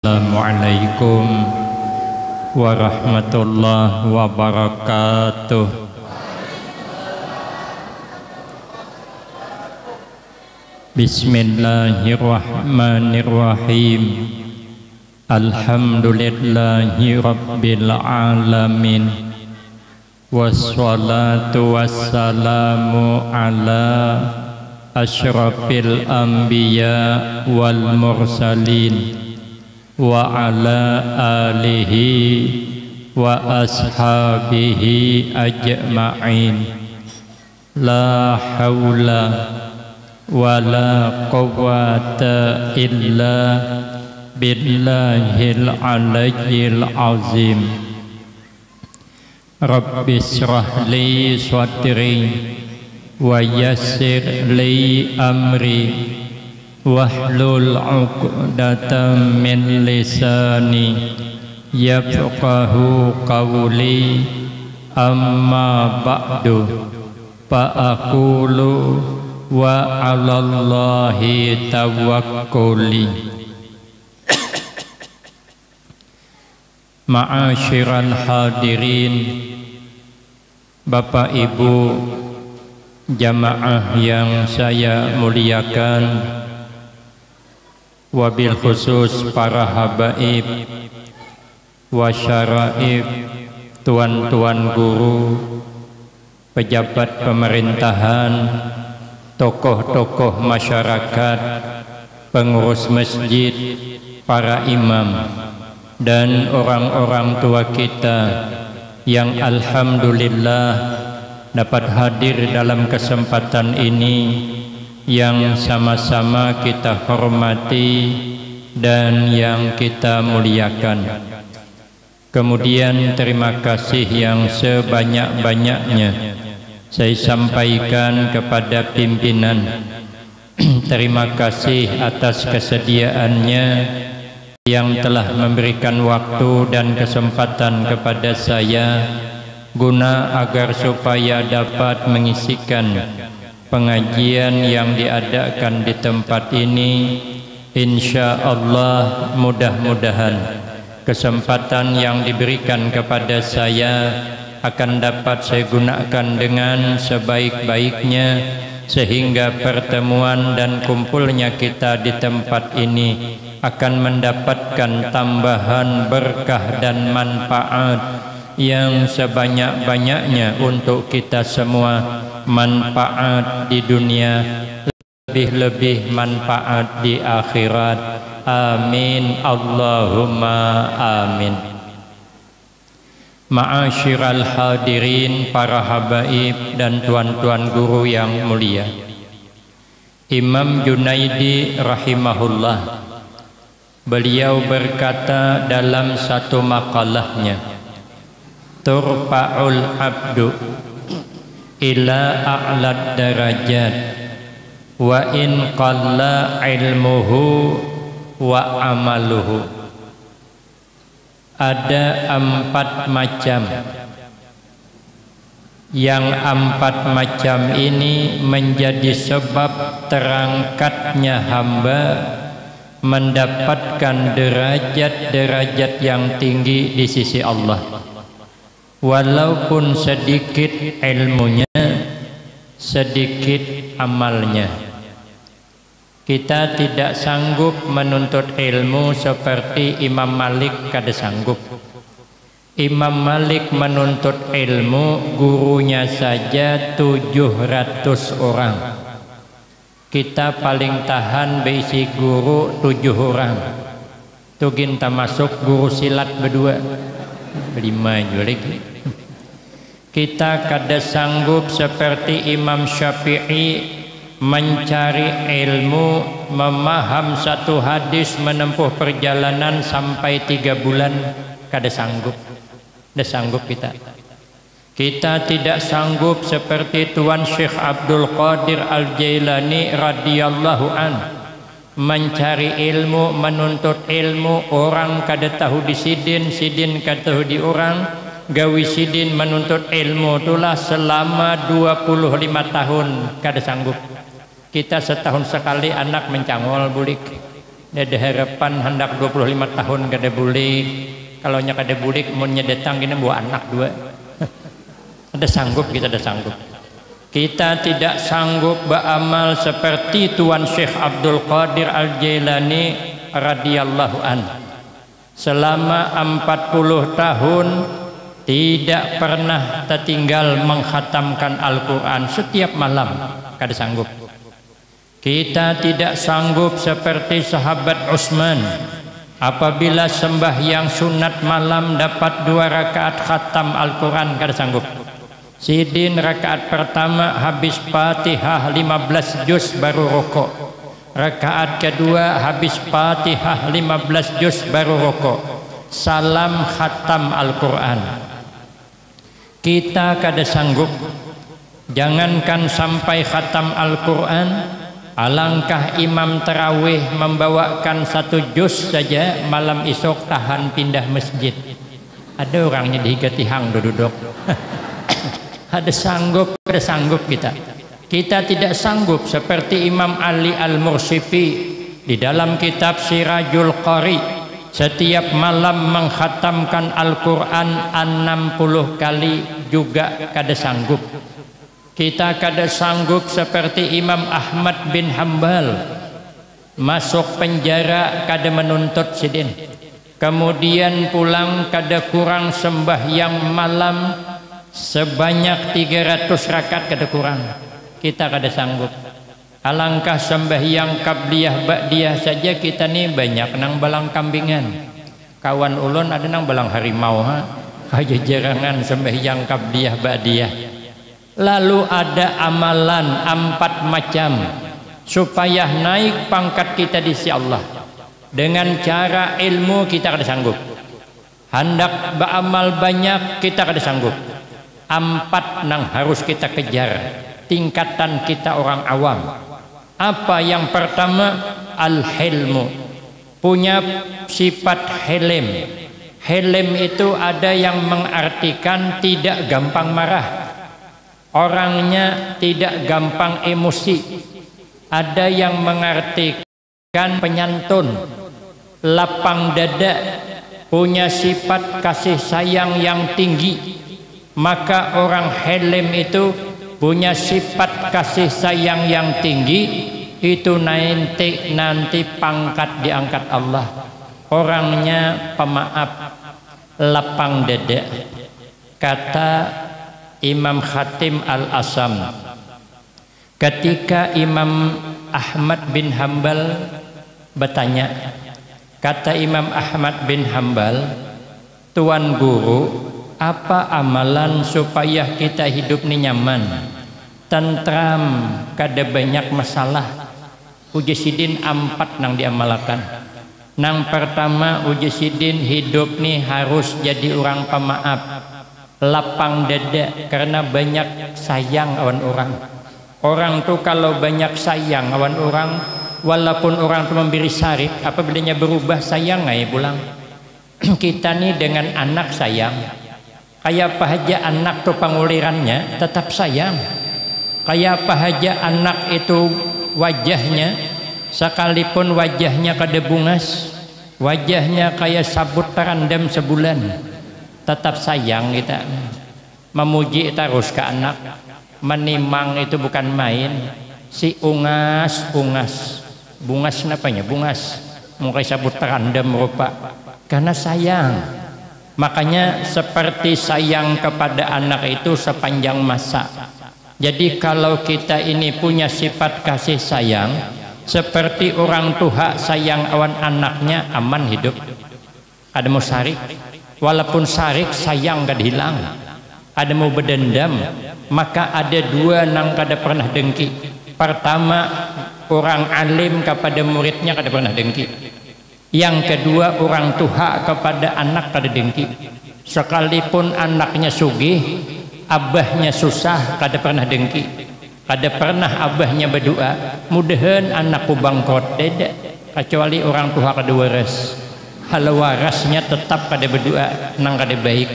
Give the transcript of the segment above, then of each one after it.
Assalamualaikum warahmatullahi wabarakatuh. Bismillahirrahmanirrahim. Alhamdulillahi rabbil alamin. Wassalatu wassalamu ala asyrafil anbiya wal mursalin wa ala alihi wa ashabihi ajma'in. La hawla wa la quwwata illa billahil aliyyil azim. Rabbi shrah li sadri wa yassir li amri wahlul 'uqdatam min lisani yafqahu qawli. Amma ba'du fa aqulu wa 'alallahi tawakkuli. Ma'asyiral hadirin, Bapak Ibu jamaah yang saya muliakan, wabil khusus para habaib wasyaraib, tuan-tuan guru, pejabat pemerintahan, tokoh-tokoh masyarakat, pengurus masjid, para imam, dan orang-orang tua kita yang alhamdulillah dapat hadir dalam kesempatan ini yang sama-sama kita hormati dan yang kita muliakan. Kemudian terima kasih yang sebanyak-banyaknya saya sampaikan kepada pimpinan. Terima kasih atas kesediaannya yang telah memberikan waktu dan kesempatan kepada saya guna agar supaya dapat mengisikan pengajian yang diadakan di tempat ini. Insya Allah mudah-mudahan kesempatan yang diberikan kepada saya akan dapat saya gunakan dengan sebaik-baiknya, sehingga pertemuan dan kumpulnya kita di tempat ini akan mendapatkan tambahan berkah dan manfaat yang sebanyak-banyaknya untuk kita semua. Manfaat di dunia, lebih-lebih manfaat di akhirat. Amin Allahumma amin. Ma'asyiral hadirin, para habaib dan tuan-tuan guru yang mulia, Imam Junaidi rahimahullah, beliau berkata dalam satu makalahnya, turfa'ul abdu ila a'lad darajat wa in qalla ilmuhu wa amaluhu. Ada 4 macam, yang 4 macam ini menjadi sebab terangkatnya hamba mendapatkan derajat-derajat yang tinggi di sisi Allah, walaupun sedikit ilmunya, sedikit amalnya. Kita tidak sanggup menuntut ilmu seperti Imam Malik kada sanggup. Imam Malik menuntut ilmu, gurunya saja 700 orang. Kita paling tahan beisi guru 7 orang. Tu kita masuk guru silat berdua, 5 juga lagi. Kita kada sanggup seperti Imam Syafi'i mencari ilmu, memaham satu hadis, menempuh perjalanan sampai 3 bulan. Kada sanggup. Kada sanggup kita. Kita tidak sanggup seperti Tuan Syekh Abdul Qadir Al-Jailani radhiyallahu an, mencari ilmu, menuntut ilmu. Orang kada tahu di sidin, sidin kada tahu di orang, gawi sidin menuntut ilmu itulah selama 25 tahun kada sanggup. Kita setahun sekali anak mencangol bulik, ada harapan hendak 25 tahun kada bulik. Kalau nya kada bulik mun nya datang kena bawa anak dua. Ada sanggup kita, ada sanggup. Kita tidak sanggup beramal seperti Tuan Syekh Abdul Qadir Al-Jailani radhiyallahu an. Selama 40 tahun tidak pernah tertinggal mengkhatamkan Al-Quran setiap malam, kada sanggup. Kita tidak sanggup seperti sahabat Utsman, apabila sembahyang sunat malam dapat 2 rakaat khatam Al-Quran, kada sanggup. Sidin rakaat pertama habis Fatihah 15 juz baru rokok. Rakaat kedua habis Fatihah 15 juz baru rokok. Salam khatam Al-Quran. Kita kada sanggup. Jangankan sampai khatam Al-Quran, alangkah imam tarawih membawakan 1 juz saja malam esok tahan pindah masjid. Ada orangnya dihigati-hang duduk. Ada sanggup kita. Kita tidak sanggup seperti Imam Ali Al-Mursifi di dalam kitab Sirajul Qari, setiap malam mengkhatamkan Al-Quran 60 kali juga kada sanggup. Kita kada sanggup seperti Imam Ahmad bin Hambal, masuk penjara kada menuntut sidin, kemudian pulang kada kurang sembahyang malam sebanyak 300 rakaat kada kurang. Kita kada sanggup. Alangkah sembahyang qabliyah ba'diyah saja kita nih banyak nang balang kambingan. Kawan ulun ada nang balang harimau aja jarangan sembahyang qabliyah ba'diyah. Lalu ada amalan 4 macam supaya naik pangkat kita di sisi Allah. Dengan cara ilmu kita kada sanggup. Hendak beramal banyak kita kada sanggup. 4 nang harus kita kejar, tingkatan kita orang awam. Apa yang pertama? Al-hilmu, punya sifat hilm. Hilm itu ada yang mengartikan tidak gampang marah, orangnya tidak gampang emosi. Ada yang mengartikan penyantun, lapang dada, punya sifat kasih sayang yang tinggi. Maka orang hilm itu punya sifat kasih sayang yang tinggi, itu nanti pangkat diangkat Allah. Orangnya pemaaf, lapang dada. Kata Imam Khatim Al-Asam, ketika Imam Ahmad bin Hambal bertanya, kata Imam Ahmad bin Hambal, Tuan Guru, apa amalan supaya kita hidup ni nyaman, tentram, kada banyak masalah? Uji sidin 4 nang diamalkan. Nang pertama uji sidin hidup ni harus jadi orang pemaaf, lapang dada, karena banyak sayang awan orang. Orang tu kalau banyak sayang awan orang, walaupun orang tu memberi sarip, apabila berubah sayang ngai pulang. Kita ni dengan anak sayang, kayak apa aja anak tu pengulirannya tetap sayang. Kayak apa aja anak itu wajahnya, sekalipun wajahnya kada bungas, wajahnya kayak sabut terendam sebulan, tetap sayang kita. Memuji terus ke anak, menimang itu bukan main. Si bungas napanya bungas, mungkin sabut terendam rupa, karena sayang. Makanya seperti sayang kepada anak itu sepanjang masa. Jadi kalau kita ini punya sifat kasih sayang, seperti orang tua sayang awan anaknya, aman hidup. Ada mau sarik, walaupun sarik sayang gak hilang. Ada mau berdendam, maka ada 2 nang kada pernah dengki. Pertama, orang alim kepada muridnya kada pernah dengki. Yang kedua, orang tua kepada anak kada dengki. Sekalipun anaknya sugih, abahnya susah, kada pernah dengki. Kada pernah abahnya berdoa, mudahan anakku bangkrut, tidak. Kecuali orang tua kada waras. Kalau warasnya tetap kada berdoa, nang kada baik.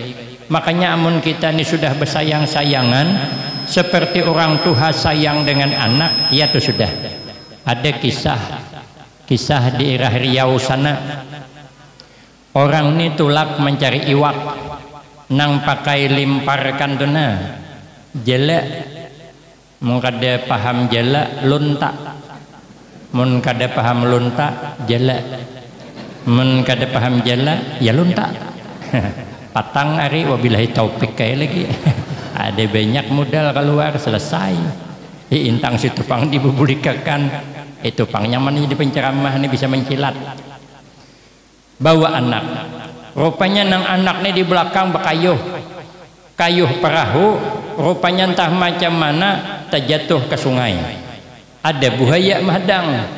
Makanya amun kita ini sudah bersayang-sayangan, seperti orang tua sayang dengan anak, ya itu sudah. Ada kisah Kisah di daerah Riau sana, orang ini tulak mencari iwak, nang pakai limparkan tu na jela, mun kada paham jela lunta, mun kada paham lunta jela, mun kada paham jela ya lunta. Patang hari wabillahi taufik kayak lagi. Ada banyak modal keluar selesai. Intang si tupang dibubulikakan, itu pang nyaman di penceramah ini bisa mencilat. Bawa anak, rupanya nang anak ini di belakang bekayuh, kayuh perahu, rupanya entah macam mana terjatuh ke sungai. Ada buaya menghadang,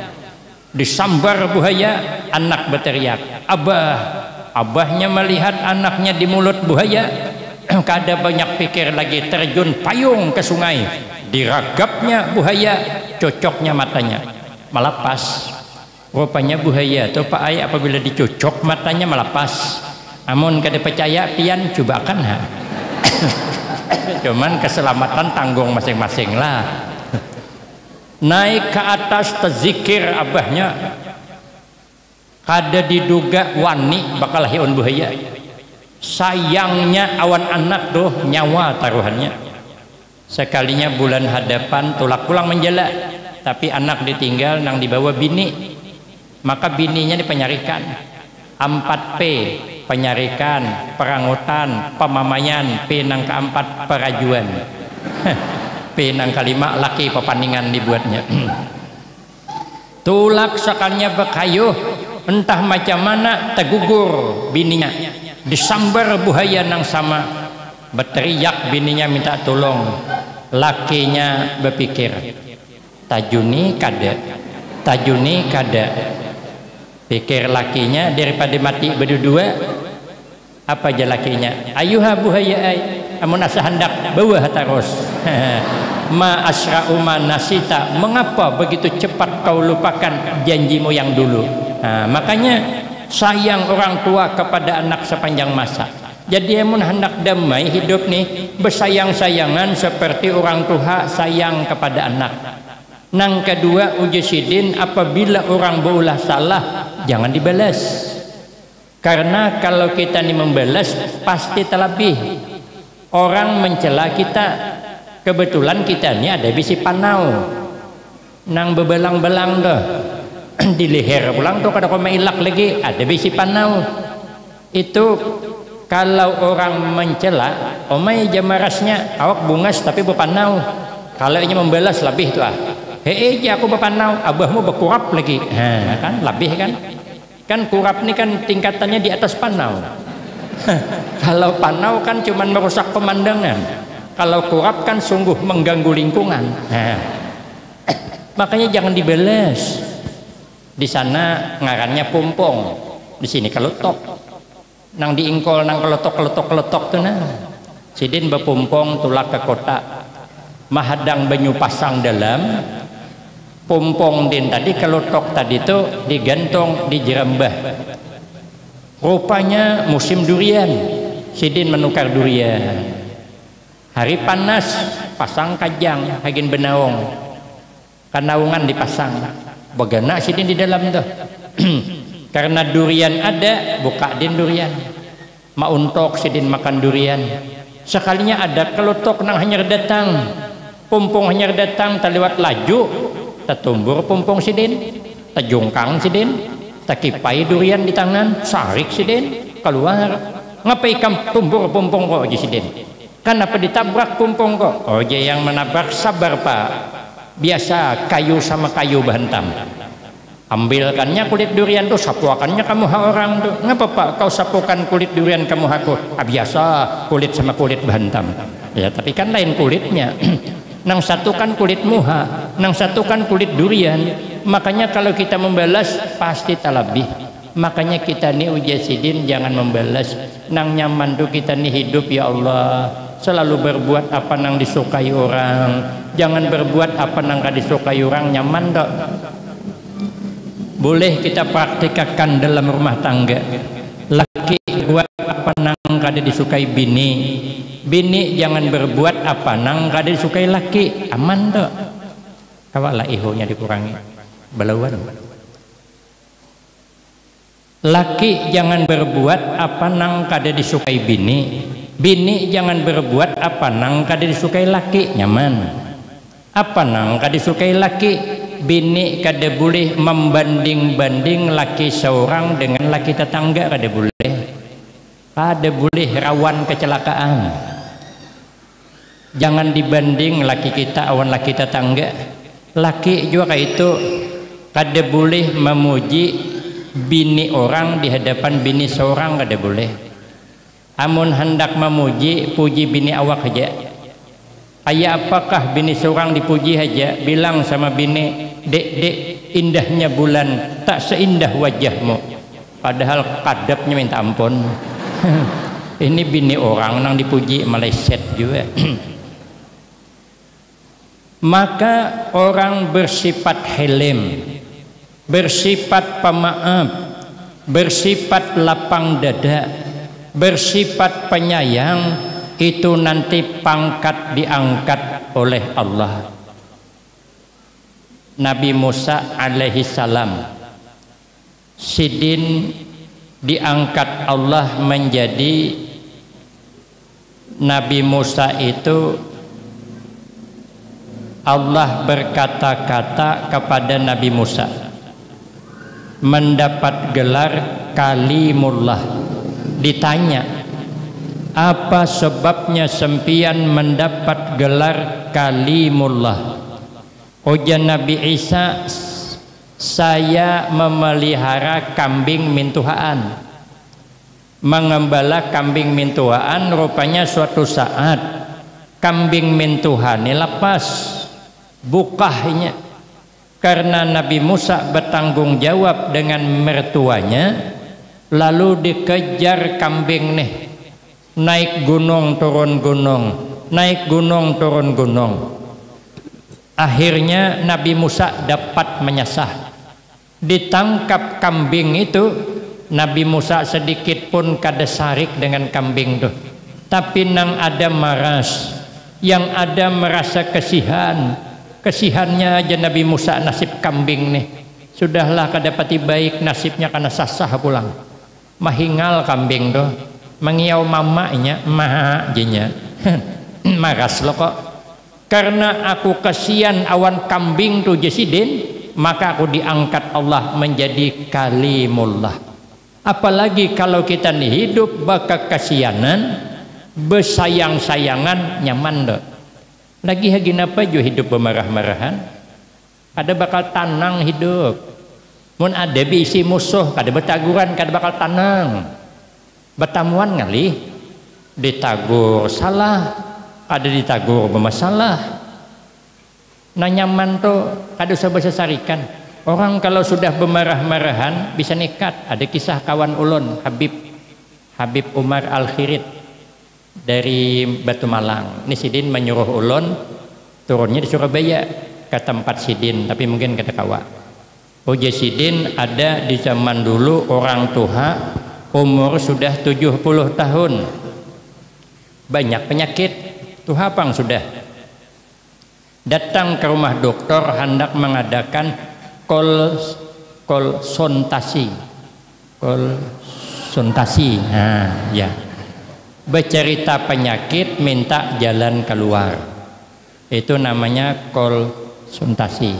disambar buaya, anak berteriak, abah. Abahnya melihat anaknya di mulut buaya, kada banyak pikir lagi, terjun payung ke sungai, diragapnya buaya, cocoknya matanya, melepas. Rupanya buaya atau Pak Ayah apabila dicocok matanya melepas. Amun kada percaya pian cobakan ha. Cuman keselamatan tanggung masing-masing lah. Naik ke atas terzikir abahnya, kada diduga wani bakal hiun buaya. Sayangnya awan anak tuh nyawa taruhannya. Sekalinya bulan hadapan tulak pulang menjela, tapi anak ditinggal nang dibawa bini. Maka bininya dipenyarikan 4P, penyarikan, perangutan, pemamayan, P nang keempat perajuan. P nang kelima laki pepaningan dibuatnya. Tulak sekalinya bekayuh, entah macam mana tergugur bininya, disambar buaya nang sama, berteriak bininya minta tolong. Lakinya berpikir, tajuni kada, pikir lakinya daripada mati berdua, apa aja lakinya, ayuha buhaya ay, amun asa hendak bawa terus. Ma asra'u ma nasita, mengapa begitu cepat kau lupakan janjimu yang dulu. Nah, makanya sayang orang tua kepada anak sepanjang masa. Jadi amun hendak damai hidup nih, bersayang-sayangan seperti orang tua sayang kepada anak. Nang kedua uji sidin, apabila orang berulah salah jangan dibalas, karena kalau kita ini membalas pasti terlebih. Orang mencela kita, kebetulan kita ini ada bisi panau nang bebelang-belang dah di leher pulang tuh kada koma ilak lagi ada bisi panau. Itu kalau orang mencela omai jamarasnya awak bungas tapi bepanau, kalau ini membalas lebih tuh aku bepanau, abahmu berkurap lagi. Nah, kan lebih kan kurap ini kan tingkatannya di atas panau. Kalau panau kan cuman merusak pemandangan, kalau kurap kan sungguh mengganggu lingkungan. Nah, makanya jangan dibalas. Di sana ngarannya pompong, di sini kelotok. Nang diingkol nang kelotok tuh nah. Sidin bepompong tulak ke kota, mahadang banyu pasang dalam. Pompong din tadi kelotok tadi itu digantung di jerambah. Rupanya musim durian, sidin menukar durian. Hari panas pasang kajang, hagin benaung, kanaungan dipasang. Bagana sidin di dalam tuh. Karena durian ada, buka din durian. Mauntok sidin makan durian. Sekalinya ada kelotok nang hanyar datang, pompong hanyar datang terlewat laju. Tertumbur pompong sidin, terjungkang sidin, terkipai durian di tangan, sarik sidin, keluar. Ngapai kam tumbur pompong kok aja sidin? Kenapa ditabrak pompong kok? Oh je yang menabrak sabar pak. Biasa kayu sama kayu bahantam. Ambilkannya kulit durian tuh, sapuakannya kamu ha orang tuh. Ngapa pak kau sapukan kulit durian kamu haku? Biasa kulit sama kulit bahantam. Ya tapi kan lain kulitnya. Nang satu kan kulit muha, nang satu kan kulit durian. Makanya kalau kita membalas pasti terlebih. Makanya kita nih ujasidin jangan membalas. Nang nyaman tuh kita nih hidup ya Allah, selalu berbuat apa nang disukai orang. Jangan berbuat apa nang gak disukai orang, nyaman dok. Boleh kita praktikkan dalam rumah tangga. Laki buat apa nang gak disukai bini. Bini jangan berbuat apa nang kada disukai laki, aman dok. Kawala ihonya dikurangi, balauan. Laki jangan berbuat apa nang kada disukai bini. Bini jangan berbuat apa nang kada disukai laki. Nyaman. Apa nang kada disukai laki. Bini kada boleh membanding-banding laki seorang dengan laki tetangga, kada boleh. Kada boleh rawan kecelakaan. Jangan dibanding laki kita awan laki tetangga. Laki juga kayak itu kada boleh memuji bini orang di hadapan bini seorang, kada boleh. Amun hendak memuji, puji bini awak aja. Ayah apakah bini seorang dipuji aja, bilang sama bini, dek indahnya bulan tak seindah wajahmu, padahal kadapnya minta ampun. Ini bini orang nang dipuji meleset juga. Maka orang bersifat helm, bersifat pemaaf, bersifat lapang dada, bersifat penyayang, itu nanti pangkat diangkat oleh Allah. Nabi Musa alaihi salam, sidin diangkat Allah menjadi Nabi Musa itu. Allah berkata-kata kepada Nabi Musa, mendapat gelar Kalimullah. Ditanya, apa sebabnya sempian mendapat gelar Kalimullah? Ujar Nabi Isa, saya memelihara kambing mintuhaan, mengembala kambing mintuhaan. Rupanya suatu saat kambing mintuhaan lepas bukahnya, karena Nabi Musa bertanggung jawab dengan mertuanya, lalu dikejar kambing nih, naik gunung turun gunung, naik gunung turun gunung. Akhirnya Nabi Musa dapat menyasar, ditangkap kambing itu. Nabi Musa sedikit pun kada sarik dengan kambing tuh, tapi nang ada maras, yang ada merasa kesihan. Kesihannya aja Nabi Musa nasib kambing nih. Sudahlah kadapati baik nasibnya karena sasah pulang. Mahingal kambing tuh, mengiau mamanya, maha jinya. Maras lo kok. Karena aku kesian awan kambing tuh jesidin, maka aku diangkat Allah menjadi Kalimullah. Apalagi kalau kita nih hidup baka kesianan, bersayang-sayangan, nyaman dok. Lagi apa juga hidup bemarah-marahan, ada bakal tanang hidup. Mun ada bisi musuh, kada betaguran, kada bakal tanang. Betamuan ngali, ditagur salah, kada ditagur bermasalah. Nah nyaman tuh, kada usah bersesarikan. Orang kalau sudah bemarah-marahan bisa nekat. Ada kisah kawan ulun, Habib Umar Al-Khirit dari Batu Malang. Ini sidin menyuruh ulun turunnya di Surabaya ke tempat sidin, tapi mungkin kata kawa. Uji sidin ada di zaman dulu orang tua umur sudah 70 tahun, banyak penyakit, tuha pang sudah. Datang ke rumah dokter hendak mengadakan konsultasi. Nah, ya. Bercerita penyakit, minta jalan keluar, itu namanya konsultasi.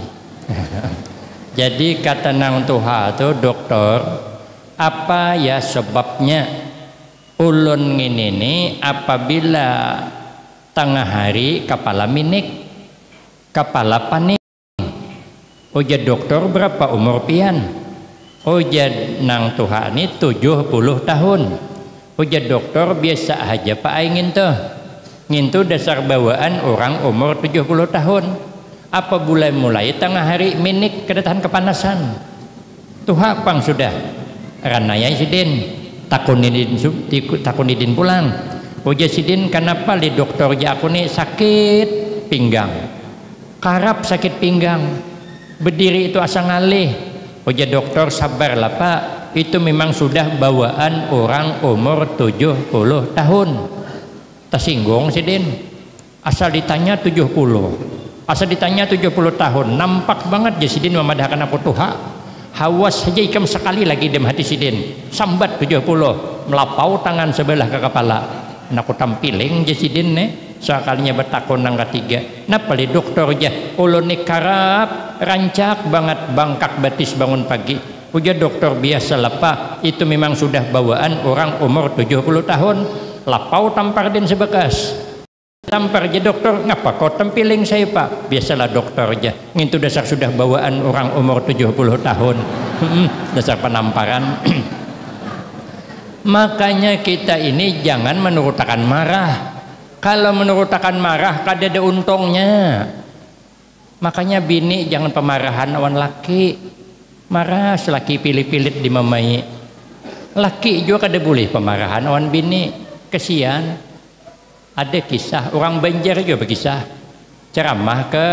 Jadi kata nang tuha itu dokter, apa ya sebabnya ulun ini apabila tengah hari kepala minik, kepala panik. Ujar dokter berapa umur pian? Ujar nang tuha ini 70 tahun. Ujar dokter biasa aja pak ingin tuh, ngintu dasar bawaan orang umur 70 tahun. Apa mulai tengah hari minik kedatangan kepanasan. Tuha pang sudah. Ranaya sidin takunidin pulang. Ujar sidin kenapa li dokter ja aku nih sakit pinggang. Karap sakit pinggang. Berdiri itu asa ngalih. Ujar dokter sabarlah pak. Itu memang sudah bawaan orang umur 70 tahun. Tersinggung sidin. Asal ditanya 70. Asal ditanya 70 tahun. Nampak banget ya sidin memadahkan aku tuha. hawas saja ikam sekali lagi dem hati sidin sambat 70 melapau tangan sebelah ke kepala naku tampiling je sidin sekalinya bertakon nang ketiga napa li dokter aja ulun ni karap rancak banget bangkak batis bangun pagi ujar dokter biasa lepa itu memang sudah bawaan orang umur 70 tahun lapau tampar din sebekas tampar aja dokter ngapa kau tempiling saya pak biasalah dokter aja itu dasar sudah bawaan orang umur 70 tahun dasar penamparan. Makanya kita ini jangan menurutakan marah. Kalau menurutakan marah kada ada untungnya. Makanya bini jangan pemarahan awan laki. Marah selaki pilih-pilih di mamai. Laki juga kada boleh pemarahan awan bini. Kesian. Ada kisah orang Banjar juga berkisah. Ceramah ke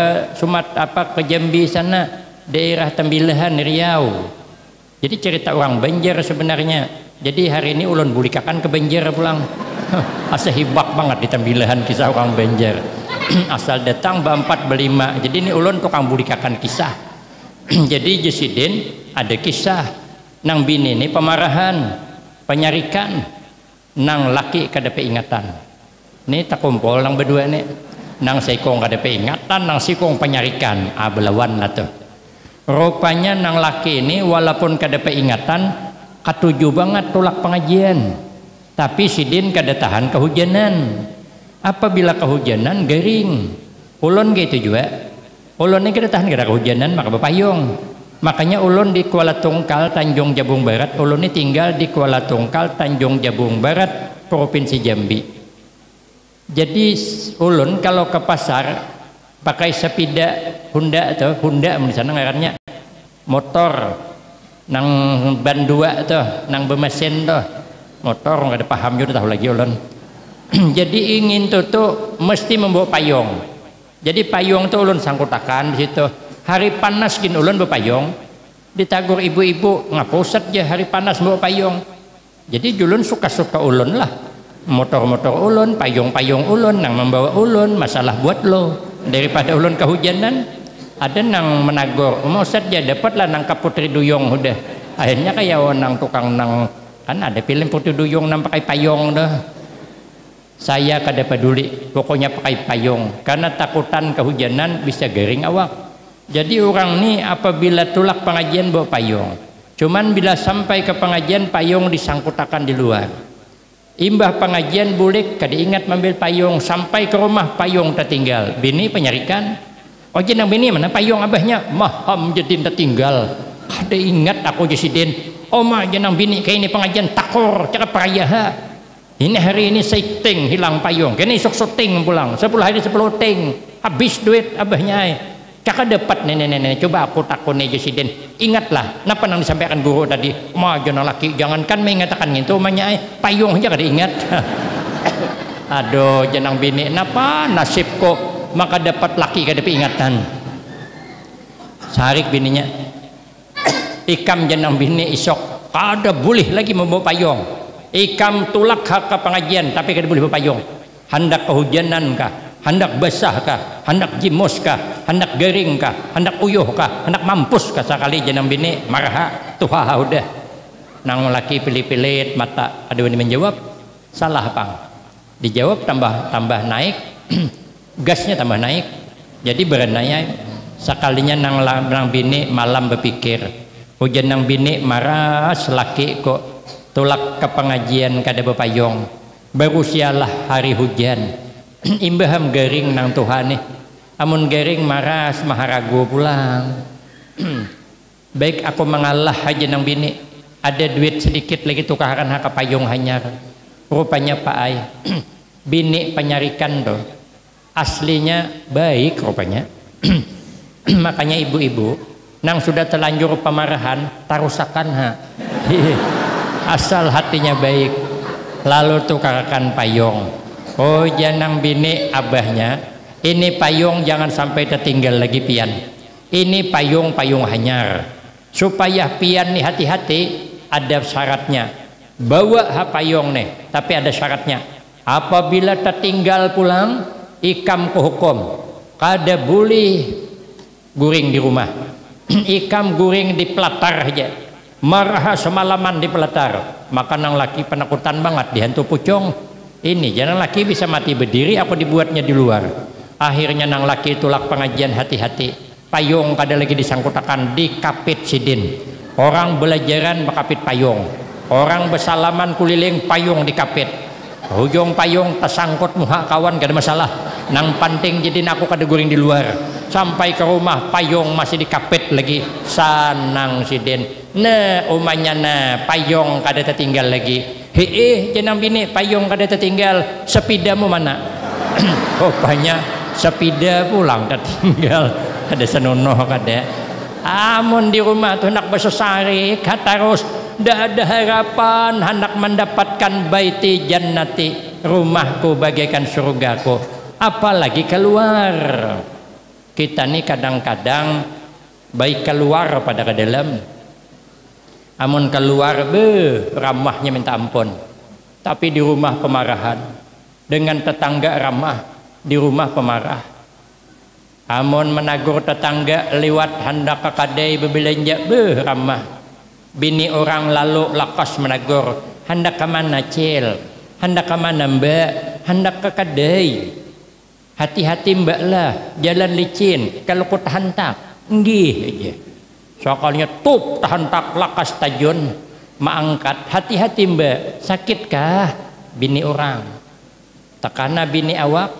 ke Jambi sana, daerah Tembilahan Riau. Jadi cerita orang Banjar sebenarnya. Jadi hari ini ulun bulikakan ke Banjar pulang. Asa hibak banget di Tembilahan kisah orang Banjar. Asal datang berempat berlima. Jadi ini ulun tukang bulikakan kisah. Jadi Jesidin ada kisah nang bini ini pemarahan, penyarikan, nang laki kada peingatan. Ini tak kumpul nang berdua nih. Nang sikong kada peingatan, nang sikong penyarikan. Belawan lah tuh. Rupanya nang laki ini walaupun kada peingatan katuju banget tolak pengajian tapi sidin kada tahan kehujanan. Apabila kehujanan garing ulun gitu juga ulun ini kada tahan kada kehujanan maka berpayung. Makanya ulun di Kuala Tungkal Tanjung Jabung Barat ulun ini tinggal di Kuala Tungkal Tanjung Jabung Barat Provinsi Jambi. Jadi ulun kalau ke pasar pakai sepeda Honda atau Honda di sana ngarannya motor nang ban dua tuh nang bermesin tuh motor nggak ada paham juga tahu lagi ulun. Jadi ingin tuh mesti membawa payung. Jadi payung tuh ulun sangkutakan di situ. Hari panas gin ulun berpayung. Ditagur ibu-ibu ngapusat ya hari panas bawa payung. Jadi ulun suka-suka ulun lah. Motor-motor ulun, payung-payung ulun nang membawa ulun masalah buat lo daripada ulun kehujanan. Ada nang menagor mau saja dapatlah nang Putri Duyung udah akhirnya kayak nang tukang nang kan ada film Putri Duyung nang pakai payung dah. Saya kada peduli pokoknya pakai payung karena takutan kehujanan bisa garing awak. Jadi orang ni apabila tulak pengajian bawa payung cuman bila sampai ke pengajian payung disangkutakan di luar. Imbah pengajian bulik kada ingat mengambil payung sampai ke rumah payung tertinggal. Bini penyarikan oh jenang bini mana payung abahnya maham jadi tertinggal. Kada ingat aku Jesidin oma jenang bini kayak ini pengajian takor cara perayaan. Ini hari ini saya ting hilang payung kini esok syuting pulang 10 hari 10 ting habis duit abahnya cakap dapat nenek-nenek coba aku takut nih Jesidin ingatlah kenapa nang disampaikan guru tadi ma jenang laki jangankan mengatakan gitu omanya payung aja kada ingat. Aduh jenang bini napa nasib kok maka dapat laki kada peingatan. Sarik bininya ikam jenang bini isok kada boleh lagi membawa payung. Ikam tulak hak ke pengajian tapi kada boleh berpayung. Hendak kehujanan kah, hendak basah kah, hendak jimus kah, hendak garing kah, hendak uyuh kah, hendak mampus kah sekali jenang bini marah tuha udah. Nang laki pilih-pilih mata ada yang menjawab salah bang. Dijawab tambah naik gasnya tambah naik. Jadi berenaya sekalinya nang bini malam berpikir hujan nang bini marah selaki kok tulak ke pengajian kada berpayung baru sialah hari hujan. Imbaham garing nang Tuhan nih amun garing maras maharago pulang. Baik aku mengalah aja nang bini ada duit sedikit lagi tukaran hak payung hanyar rupanya Pak Ai bini penyarikan tuh aslinya baik rupanya. Makanya ibu-ibu nang sudah terlanjur pemarahan tarusakan asal hatinya baik lalu tukarkan payung. Oh janang bini abahnya ini payung jangan sampai tertinggal lagi pian. Ini payung hanyar supaya pian nih hati-hati ada syaratnya bawa payung nih tapi ada syaratnya apabila tertinggal pulang ikam ke hukum kada boleh guring di rumah. ikam guring di pelatar aja, marah semalaman di pelatar, maka nang laki penakutan banget dihantu pucung. Ini jangan laki bisa mati berdiri, apa dibuatnya di luar. Akhirnya nang laki tulak pengajian hati-hati, payung kada lagi disangkutakan di kapit sidin. Orang belajaran bakapit payung, orang bersalaman kuliling payung di kapit. Ujung payung tersangkut muha kawan gak ada masalah. Nang panting jadi aku kada guring di luar. Sampai ke rumah payung masih dikapit lagi. Sanang sidin. Nah umanya nah payung kada tertinggal lagi. Jenang bini payung kada tertinggal. Sepidamu mana? Rupanya sepida pulang tertinggal. Ada senonoh kada. Amun di rumah tuh nak bersesari kata terus. Tidak ada harapan hendak mendapatkan baiti jannati, rumahku bagaikan surgaku, apalagi keluar. Kita nih kadang-kadang baik keluar pada ke dalam, amun keluar ramahnya minta ampun, tapi di rumah pemarahan. Dengan tetangga ramah, di rumah pemarah. Amun menagur tetangga lewat hendak ke kadai berbelanja ramah. Bini orang lalu lakas menagur, hendak ke mana cil, hendak ke mana mbak, hendak ke kadai. Hati-hati mbak lah, jalan licin, kalau ku tahan tak, nggih aja. Soalnya tup tahan tak lakas tajun, maangkat. Hati-hati mbak, sakitkah bini orang? Takana bini awak,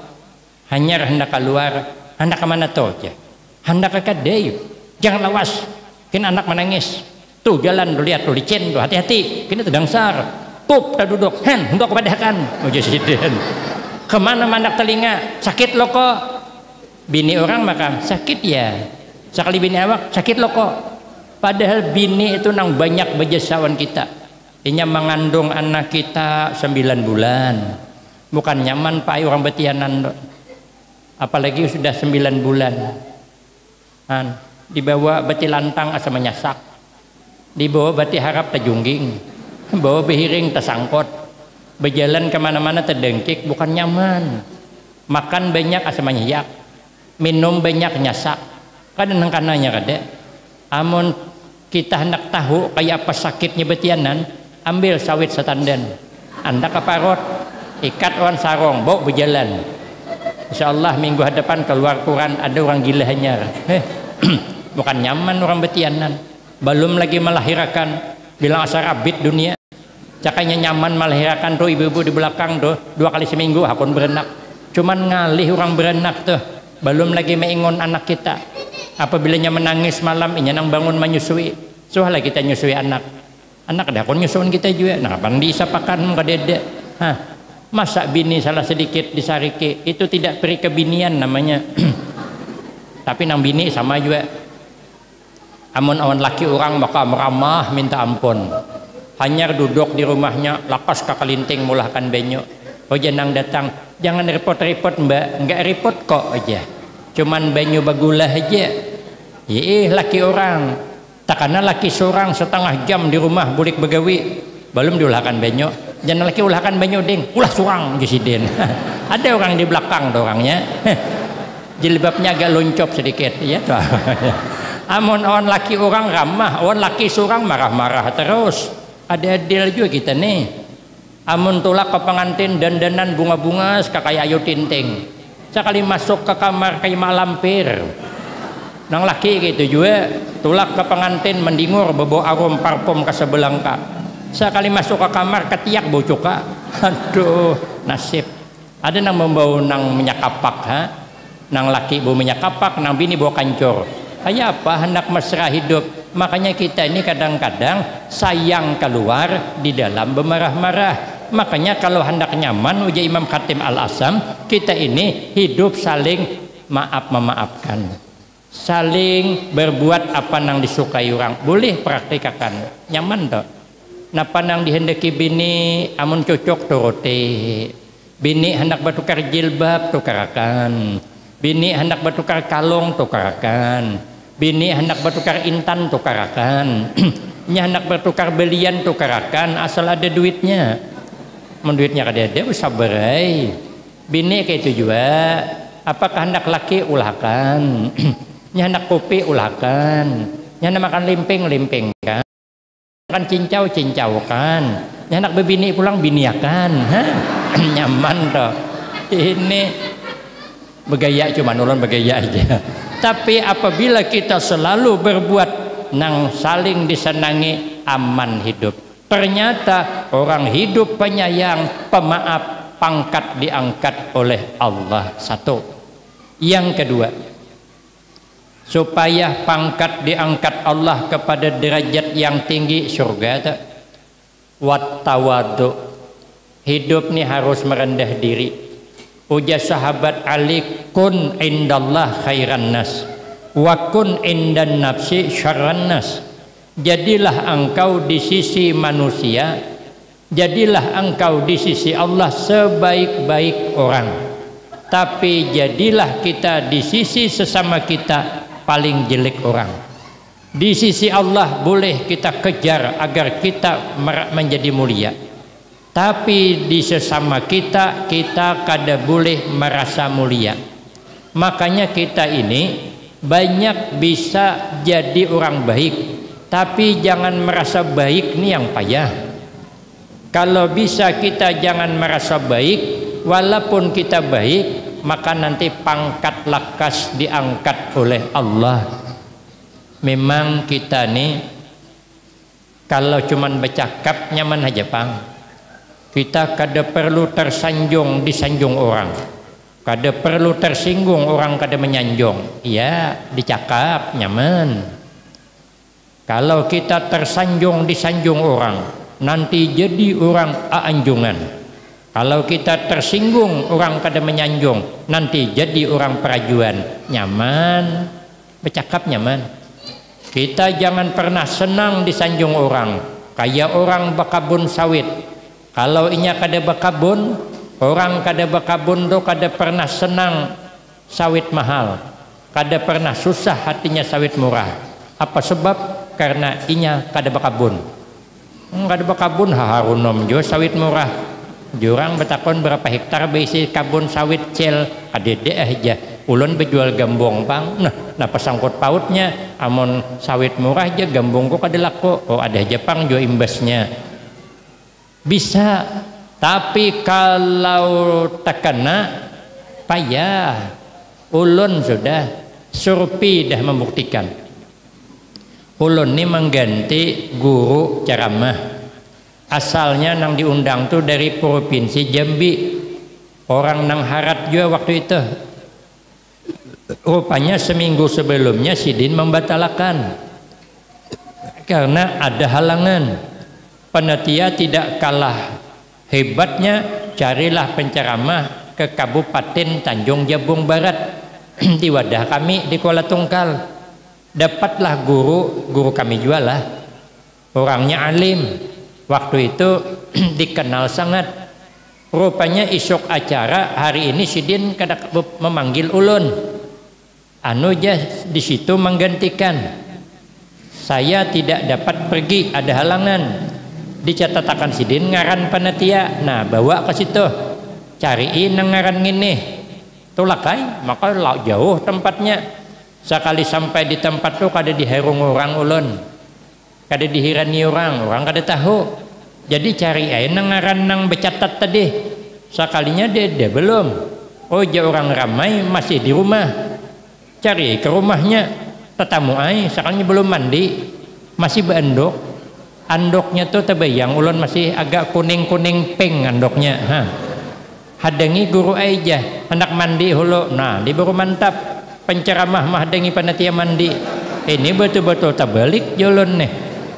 hanya hendak keluar, hendak ke mana tuh aja, hendak ke kadai. Jangan lawas, kena anak menangis. Tuh jalan tuh lihat tuh licin tuh, hati-hati kini tegangsar tup tak duduk untuk kepadahkan mujizidin kemana-mana telinga sakit lo kok. Bini orang maka sakit ya, sekali bini awak sakit lo kok, padahal bini itu nang banyak bejasawan kita. Inya mengandung anak kita 9 bulan, bukan nyaman pak orang betianan, apalagi sudah 9 bulan dibawa beti lantang asa menyasak, dibawa bati harap terjungging, bawa behiring tersangkut, berjalan kemana-mana terdengkik, bukan nyaman. Makan banyak asa menyiyak, minum banyak nyasak, kadang kananya kada. Amun kita hendak tahu kayak apa sakitnya betianan, ambil sawit setandan, anda keparot, ikat wan sarong, bawa berjalan. Insyaallah minggu hadapan keluar Quran ada orang gila hanyar. Bukan nyaman orang betianan. Belum lagi melahirkan, bilang asal abid dunia. Cakanya nyaman melahirkan tuh ibu-ibu di belakang tuh 2 kali seminggu hakun berenak. Cuman ngalih orang berenak tuh. Belum lagi mengingon anak kita. Apabila menangis malam, inya nang bangun menyusui. Soalnya kita nyusui anak. Anak dah hakun nyusuin kita juga. Nah, bang disapakan ke dede. Masa bini salah sedikit disariki, itu tidak peri kebinian namanya. Tapi nang bini sama juga. Amun awan laki orang maka meramah minta ampun. Hanya duduk di rumahnya lakas kakalinting mulahkan benyo. Oh janang datang, jangan repot-repot mbak, enggak repot kok aja. Cuman benyo bagulah aja. Laki orang. Takana laki seorang setengah jam di rumah bulik begawi, belum diulahkan benyo. Jangan laki ulahkan benyo ding, ulah surang jusiden. Ada orang di belakang tuh orangnya. Jilbabnya agak loncop sedikit, ya tuh. Amun awan laki orang ramah, awan laki surang marah-marah terus. Ada adil juga kita nih. Amun tulak ke pengantin dandanan bunga-bunga kayak ayu tinting. Sekali masuk ke kamar kayak mak lampir. Nang laki gitu juga tulak ke pengantin mendingur bebo arum parfum ke sebelangka. Sekali masuk ke kamar ketiak bau cuka. Aduh nasib. Ada nang membau nang minyak kapak, nang laki bau minyak kapak, nang bini bau kancur. Kayak apa hendak mesra hidup. Makanya kita ini kadang-kadang sayang keluar, di dalam bermarah-marah. Makanya kalau hendak nyaman uji Imam Khatim Al-Asam, kita ini hidup saling maaf-memaafkan, saling berbuat apa yang disukai orang. Boleh praktikkan, nyaman toh. Napa nang dihendaki bini amun cocok turuti. Bini hendak bertukar jilbab tukarakan. Bini hendak bertukar kalung tukarakan. Bini hendak bertukar intan tukarakan. Nya hendak bertukar belian tukarakan asal ada duitnya. Menduitnya kada ada sabarai. Bini kayak itu juga. Apakah hendak laki ulahkan. Nya hendak kopi ulahkan. Nyana makan limping kan, makan cincau kan, nyana bebini pulang biniakan, nyaman toh. Ini bergaya, cuma ulun bergaya aja. Tapi apabila kita selalu berbuat nang saling disenangi, aman hidup. Ternyata orang hidup penyayang, pemaaf, pangkat diangkat oleh Allah. Satu. Yang kedua, supaya pangkat diangkat Allah kepada derajat yang tinggi surga tak? Wattawadu. Hidup ni harus merendah diri. Ujar sahabat Ali, kun indallah khairan nas wa kun indan nafsi syarran nas. Jadilah engkau di sisi manusia, jadilah engkau di sisi Allah sebaik-baik orang, tapi jadilah kita di sisi sesama kita paling jelek orang. Di sisi Allah boleh kita kejar agar kita menjadi mulia, tapi di sesama kita kada boleh merasa mulia. Makanya kita ini banyak bisa jadi orang baik, tapi jangan merasa baik nih yang payah. Kalau bisa kita jangan merasa baik, walaupun kita baik, maka nanti pangkat lakas diangkat oleh Allah. Memang kita nih kalau cuman bercakap nyaman aja pang. Kita kada perlu tersanjung disanjung orang, kada perlu tersinggung orang kada menyanjung. Ya dicakap nyaman. Kalau kita tersanjung disanjung orang, nanti jadi orang aanjungan. Kalau kita tersinggung orang kada menyanjung, nanti jadi orang perajuan. Nyaman, bercakap nyaman. Kita jangan pernah senang disanjung orang. Kayak orang berkebun sawit. Kalau inya kada berkebun, orang kada berkebun do kada pernah senang sawit mahal, kada pernah susah hatinya sawit murah. Apa sebab? Karena inya kada berkebun. Kada berkebun harunom jo sawit murah. Jurang betakon berapa hektar berisi kabun sawit cel, adede aja. Ulun berjual gambong pang. Nah pasangkut pautnya, amon sawit murah aja gambong kok kada laku. Oh ada aja pang jo imbasnya. Bisa, tapi kalau terkena payah. Ulun sudah surpi dah membuktikan. Ulun ini mengganti guru ceramah. Asalnya nang diundang tuh dari provinsi Jambi. Orang nang harat juga waktu itu. Rupanya seminggu sebelumnya Sidin membatalkan karena ada halangan. Panitia tidak kalah hebatnya, carilah penceramah ke Kabupaten Tanjung Jabung Barat di wadah kami di Kuala Tungkal. Dapatlah guru kami juga lah, orangnya alim. Waktu itu dikenal sangat. Rupanya isuk acara hari ini Sidin kada memanggil ulun. Anu aja di situ menggantikan. Saya tidak dapat pergi, ada halangan. Dicatatakan Sidin ngaran panitia. Nah bawa ke situ, cariin ngaran ngini. Tulakai, maka jauh tempatnya. Sekali sampai di tempat tuh kada diherung orang ulun, kada dihirani orang kada tahu. Jadi cari aja ngaran nang bercatat tadi. Sekalinya dia belum. Oh dia orang ramai masih di rumah. Cari ke rumahnya, tetamu ay, sekalinya belum mandi, masih berandok. Andoknya tuh terbayang ulun masih agak kuning-kuning pink andoknya. Hadangi guru aja, hendak mandi hulu. Nah, di baru mantap penceramah mah hadangi panitia mandi. Ini betul-betul terbalik ulun nih.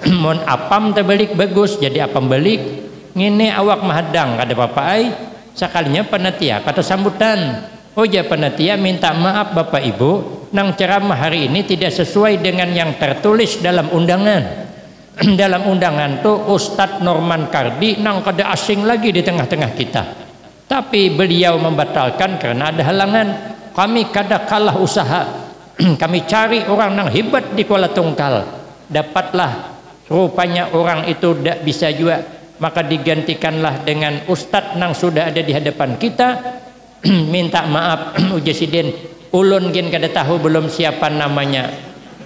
Mon apam terbalik bagus, jadi apam balik. Ngini awak mahadang kada apa-apa ay. Sekalinya panitia kata sambutan. Oh ya panitia minta maaf Bapak Ibu, nang ceramah hari ini tidak sesuai dengan yang tertulis dalam undangan. Dalam undangan tuh Ustadz Norman Kardi nang kada asing lagi di tengah-tengah kita. Tapi beliau membatalkan karena ada halangan. Kami kada kalah usaha. Kami cari orang nang hebat di Kuala Tungkal. Dapatlah. Rupanya orang itu tidak bisa juga. Maka digantikanlah dengan Ustadz nang sudah ada di hadapan kita. Minta maaf ujar Sidin, ulun gin kada tahu belum siapa namanya.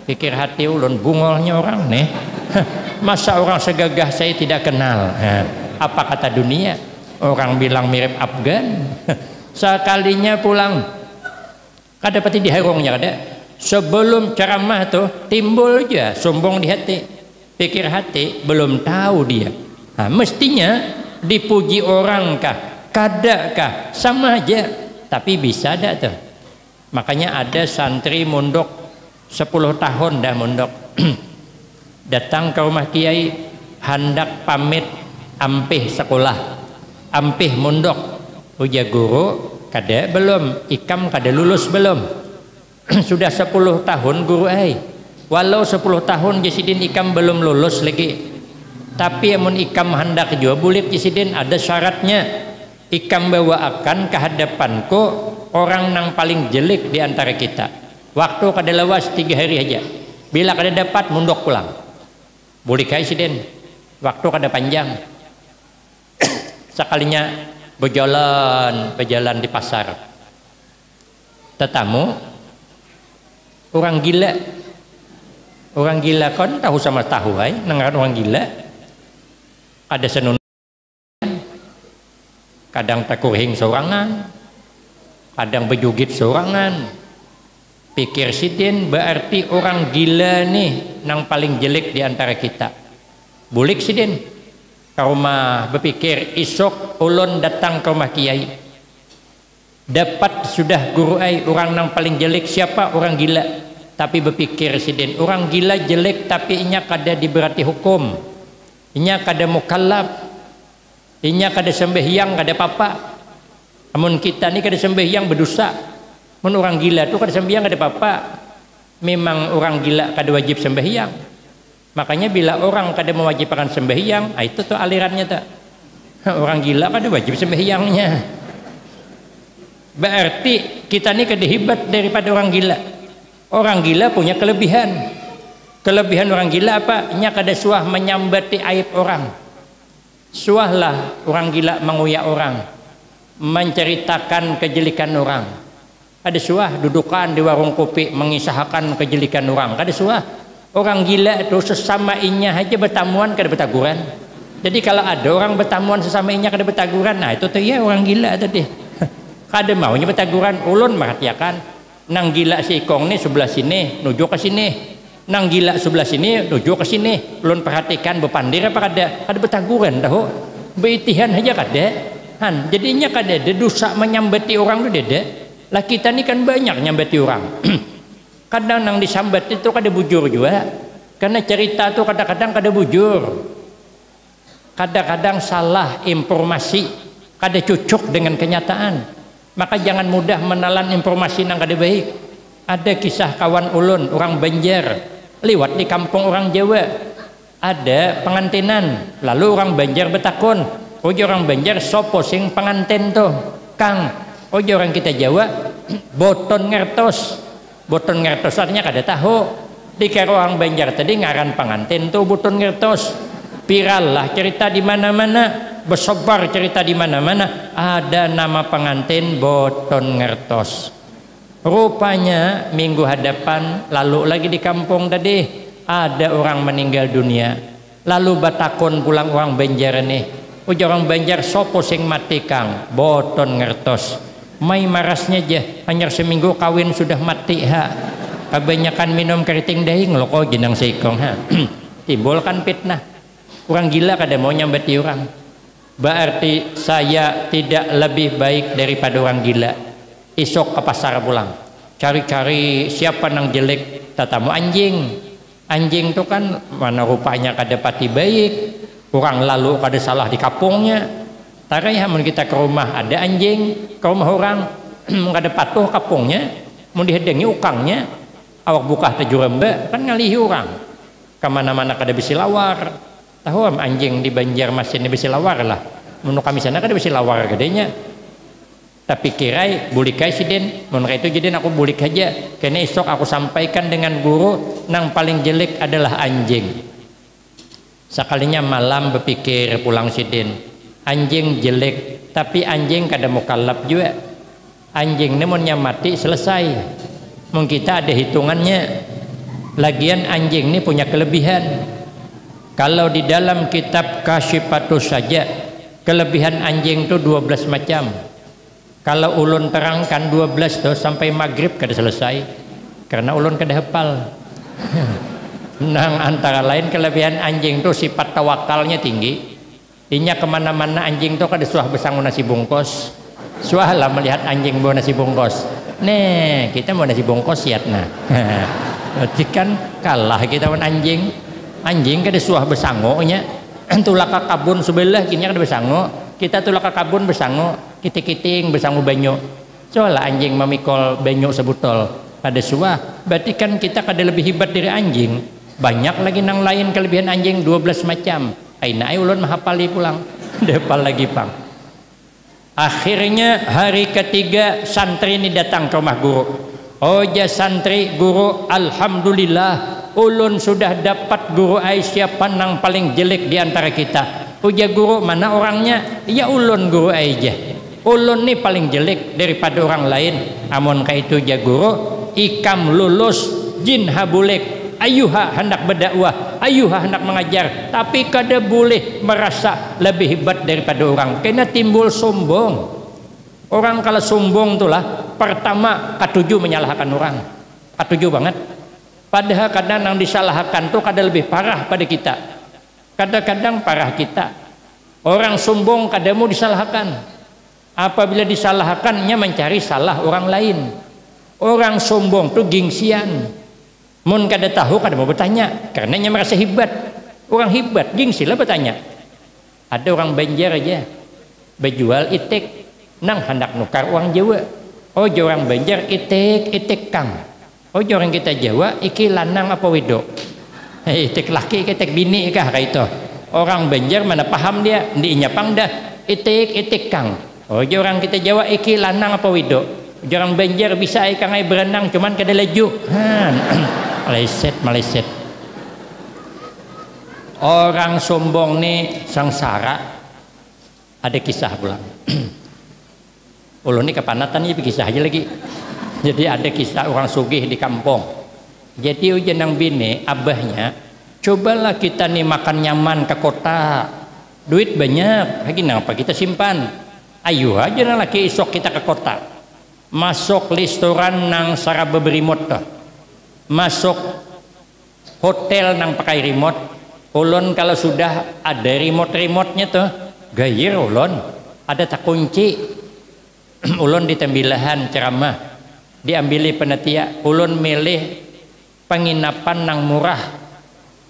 pikir hati ulun bungolnya orang nih. Masa orang segagah saya tidak kenal. Apa kata dunia? Orang bilang mirip Afgan. Sekalinya pulang kada pati diharungnya kada. Sebelum ceramah tuh timbul aja sombong di hati. Pikir hati belum tahu dia. Mestinya dipuji orang kah? Kada kah? Sama aja. Tapi bisa ada tuh. Makanya ada santri mondok 10 tahun dah mondok. Datang ke rumah kiai hendak pamit ampih sekolah, ampih mondok. Uja guru kada belum, ikam kada lulus belum. Sudah 10 tahun guru walau 10 tahun jasidin ikam belum lulus lagi. Tapi amun ikam hendak jua bulik jasidin ada syaratnya. Ikam bawa akan ke hadapanku orang yang paling jelek di antara kita. Waktu kada lawas 3 hari aja. Bila kada dapat mondok pulang. Bulik jasidin. Waktu kada panjang. Sekalinya berjalan di pasar. Tetamu orang gila. Orang gila kan tahu sama tahu nengar orang gila. Ada senun kadang takurhing sorangan, kadang bejugit sorangan. Pikir sidin berarti orang gila nih nang paling jelek di antara kita. Bulik sidin ke rumah berpikir isok ulun datang ke rumah kiai. Dapat sudah guru orang nang paling jelek siapa? Orang gila. Tapi berpikir sidin orang gila jelek tapi inya kada diberati hukum. Inya kada mukallaf. Inya kada sembahyang kada apa-apa. Amun kita ni kada sembahyang berdosa. Mun orang gila tu kada sembahyang kada apa-apa. Memang orang gila kada wajib sembahyang. Makanya bila orang kada mewajibkan sembahyang, itu tuh alirannya tak. Orang gila kada wajib sembahyangnya. Berarti kita ni kada hebat daripada orang gila. Orang gila punya kelebihan. Kelebihan orang gila apa? Inya kada suah menyambati aib orang. Suahlah orang gila menguyak orang, menceritakan kejelekan orang. Ada suah dudukan di warung kopi mengisahkan kejelekan orang. Ada suah orang gila itu sesama inya aja bertamuan kada bertaguran. Jadi kalau ada orang bertamuan sesama inya kada bertaguran, nah itu tuh ya orang gila tadi. Kada maunya bertaguran. Ulun merhatiakan nang gila si ikong ni sebelah sini nuju ke sini. Nang gila sebelah sini tuju ke sini. Ulun perhatikan bepandir apa kada bertaguran tahu. Beitihan aja kada. Jadinya kada ada dosa menyambati orang tu dede. Lah kita ni kan banyak nyambati orang. Kadang nang disambat itu kada bujur juga. Karena cerita tu kadang-kadang kada bujur. Kadang-kadang salah informasi, kada cocok dengan kenyataan. Maka jangan mudah menelan informasi nang kada baik. Ada kisah kawan ulun orang Banjar lewat di kampung orang Jawa, ada pengantinan, lalu orang Banjar bertakon, ojo orang Banjar sopo sing pengantin tuh Kang? Ojo orang kita Jawa boton ngertos. Boton ngertos artinya kada tahu. Dikira orang Banjar tadi ngaran pengantin tuh boton ngertos. Viral lah cerita di mana-mana, bersebar cerita di mana-mana ada nama pengantin boton ngertos. Rupanya minggu hadapan lalu lagi di kampung tadi ada orang meninggal dunia. Lalu batakon pulang orang Banjar nih. Ujar orang Banjar sopo sing mati Kang? Boton ngertos. Mai marasnya aja hanya seminggu kawin sudah mati Kebanyakan minum keriting dahing lo kok jenang seikong Timbulkan fitnah. Orang gila kada mau nyambati orang. Berarti saya tidak lebih baik daripada orang gila. Isok ke pasar pulang cari-cari siapa nang jelek. Tatamu anjing tuh kan mana rupanya kada pati baik. Orang lalu kada salah di kampungnya. Tarai mun kita ke rumah ada anjing, ke rumah orang kada patuh kampungnya, mun dihedengi ukangnya awak buka tajurembe kan ngalihi orang. Kemana-mana kada bisi lawar. Tahu anjing di Banjarmasin bisi lawar lah. Mun kami sana kada bisi lawar gedenya. Tapi kirai bulikai sidin, menurut itu jadi aku bulik aja. Karena esok aku sampaikan dengan guru, nang paling jelek adalah anjing. Sekalinya malam berpikir pulang sidin, anjing jelek, tapi anjing kada mukallaf juga. Anjing ini mau mati selesai. Mungkin kita ada hitungannya. Lagian anjing ini punya kelebihan. Kalau di dalam kitab Kasyifatus saja, kelebihan anjing itu 12 macam. Kalau ulun terangkan 12 tuh sampai maghrib kada selesai, karena ulun kada hafal. Nang antara lain kelebihan anjing tuh sifat tawakalnya tinggi. Inya kemana-mana anjing tuh kada suah besangu nasi bungkus. Suah lah melihat anjing bawa nasi bungkus. Nih kita mau nasi bungkus siat nah. Berarti kan kalah kita dengan anjing. Anjing kada suah besangonya. Tulak ke kabun sebelah kini kada besango. Kita tulak ke kabun besango. Kiting-kiting besangu banyu. Soalnya anjing memikul banyu sebutol. Kada suah. Berarti kan kita kada lebih hebat dari anjing. Banyak lagi nang lain kelebihan anjing 12 macam. Aina ulun mahapali pulang. Depal lagi pang. Akhirnya hari ketiga santri ini datang ke rumah guru. Oh ja santri guru, alhamdulillah ulun sudah dapat guru ai siapa nang paling jelek di antara kita. Uja guru mana orangnya? Ya ulun guru ai ja. Ulun nih paling jelek daripada orang lain. Amun ka itu ja guru, ikam lulus jin habulek. Ayuha hendak berdakwah, ayuha hendak mengajar, tapi kada boleh merasa lebih hebat daripada orang. Kena timbul sombong. Orang kalau sombong itulah pertama katuju menyalahkan orang. Katuju banget. Padahal kadang yang disalahkan tuh kada lebih parah pada kita. Kadang-kadang parah kita. Orang sombong kada mau disalahkan. Apabila disalahkannya mencari salah orang lain. Orang sombong tuh gengsian. Mun kada tahu kada mau bertanya karena nya merasa hebat. Orang hebat gengsi lah bertanya. Ada orang Banjar aja berjual itik nang hendak nukar uang Jawa. Oh orang Banjar itik kang. Oh orang kita Jawa iki lanang apa wedok. Itik laki itik bini kah kayak itu. Orang Banjar mana paham dia di nyapang dah itik kang. Oh orang kita Jawa iki lanang apa wedok. Orang Banjar bisa ikan ai berenang cuman kada laju. Maleset. Orang sombong nih sangsara. Ada kisah pulang. Ulun ini kepanatan ini kisah aja lagi. Jadi ada kisah orang sugih di kampung. Jadi ujian nang bini abahnya, cobalah kita nih makan nyaman ke kota. Duit banyak, lagi napa kita simpan. Ayo aja nang laki isok kita ke kota. Masuk restoran nang saraba berimot tuh. Masuk hotel nang pakai remote. Ulun kalau sudah ada remote-nya tuh gayir ulun ada tak kunci. Ulun di tembilahan ceramah diambili penetia. Ulun milih penginapan nang murah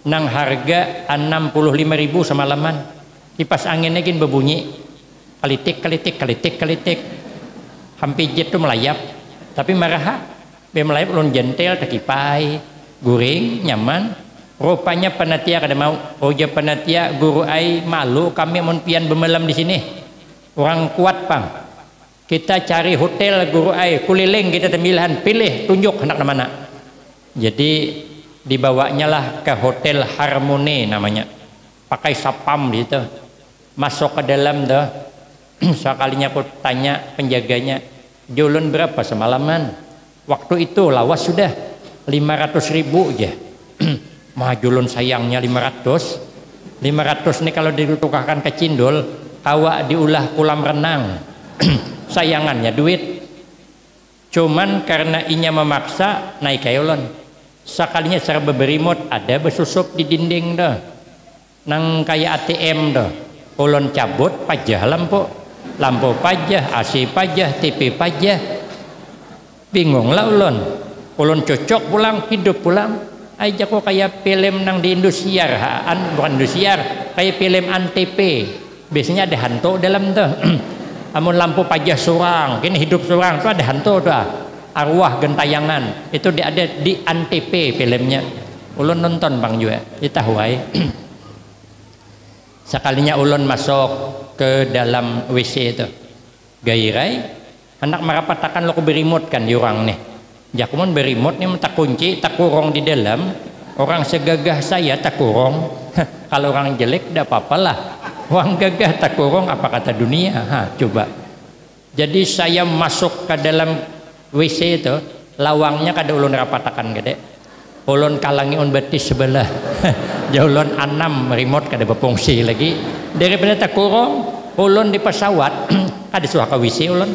nang harga 65.000 semalaman. Kipas anginnya gin berbunyi kalitik hampir jet tuh melayap tapi marah. Melayap ulun jentel takipai guring nyaman. Rupanya panitia kada mau. Oh ja panitia guru ai malu kami mun pian bemelam di sini. Orang kuat pang. Kita cari hotel guru ai kuliling kita tembilahan pilih tunjuk hendak mana. Jadi dibawanya lah ke hotel Harmoni namanya. Pakai sapam di situ. Masuk ke dalam dah. Sekalinya aku tanya penjaganya, "Julun berapa semalaman?" Waktu itu lawas sudah 500.000 aja. Majulun sayangnya 500 nih kalau ditukarkan ke cindol awak diulah kolam renang. Sayangannya duit. Cuman karena inya memaksa naik kayolon. Sekalinya serba berimot ada besusup di dinding dah. Nang kayak ATM dah. Ulun cabut pajah lampu pajah, AC pajah, TV pajah. Bingung lah ulun cocok pulang hidup pulang aja kok kayak film nang di Indosiar bukan Indosiar kayak film Antv biasanya ada hantu dalam tuh. Amun lampu pajah surang kini hidup surang tuh ada hantu tuh arwah gentayangan itu ada di Antv filmnya. Ulun nonton bang juga ditahuai. Sekalinya ulun masuk ke dalam WC itu gairai hendak merapatakan lo berimot kan di orang nih. Jakuman berimot nih tak kunci tak kurung di dalam. Orang segagah saya tak kurung. Kalau orang jelek tidak apa-apalah. Orang gagah tak kurung apa kata dunia. Coba. Jadi saya masuk ke dalam WC itu lawangnya kada ulun rapatakan gede. ulun kalangi un betis sebelah jaulun anam remote kada berfungsi lagi daripada takurong ulun di pesawat kada suah ke WC ulun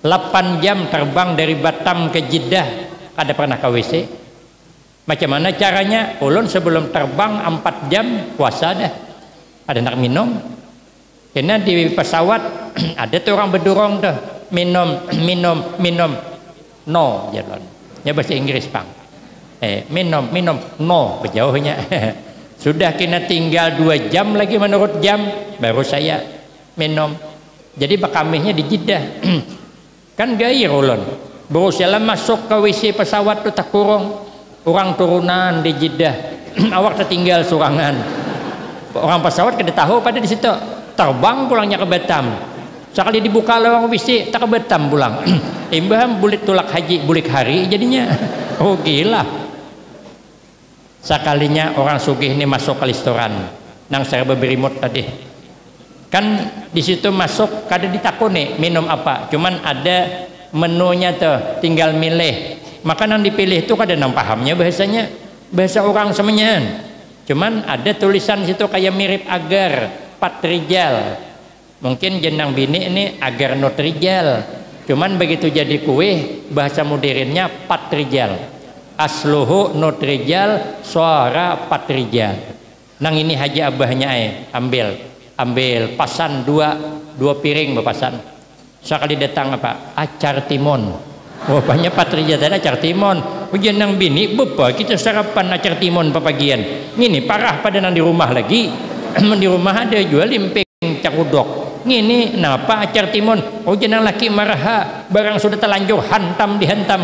8 jam terbang dari Batam ke Jeddah kada pernah ke WC. Macam mana caranya? Ulun sebelum terbang 4 jam puasa dah ada nak minum karena di pesawat ada tuh orang berdurong tuh minum no jalan ya bahasa Inggris bang minum no berjauhnya sudah kena tinggal 2 jam lagi menurut jam baru saya minum. Jadi bekamihnya di Jeddah kan gair ulun berusaha masuk ke WC pesawat tuh tak kurung orang turunan di Jeddah awak tertinggal surangan orang pesawat kada tahu pada di situ terbang pulangnya ke Batam sekali dibuka lawang WC tak ke Batam pulang imbah bulit tulak haji bulik hari jadinya oh gila sekalinya orang sugih ini masuk ke restoran nang serba berimut tadi kan di situ masuk kada ditakuni minum apa cuman ada menunya tuh tinggal milih makanan dipilih itu kada nang pahamnya bahasanya bahasa orang semenyan cuman ada tulisan situ kayak mirip agar patrijal mungkin jenang bini ini agar nutrijal cuman begitu jadi kue bahasa modernnya patrijal asluhu nutrijal suara patrijal nang ini haji abahnya ambil pasan dua piring bepasan sekali datang apa acar timun rupanya patrijal tadi acar timun ujian nang bini bepa kita sarapan acar timun papagian ini parah pada nang di rumah lagi di rumah ada jual limping cakudok ini napa acar timun oh jenang laki marah barang sudah terlanjur dihantam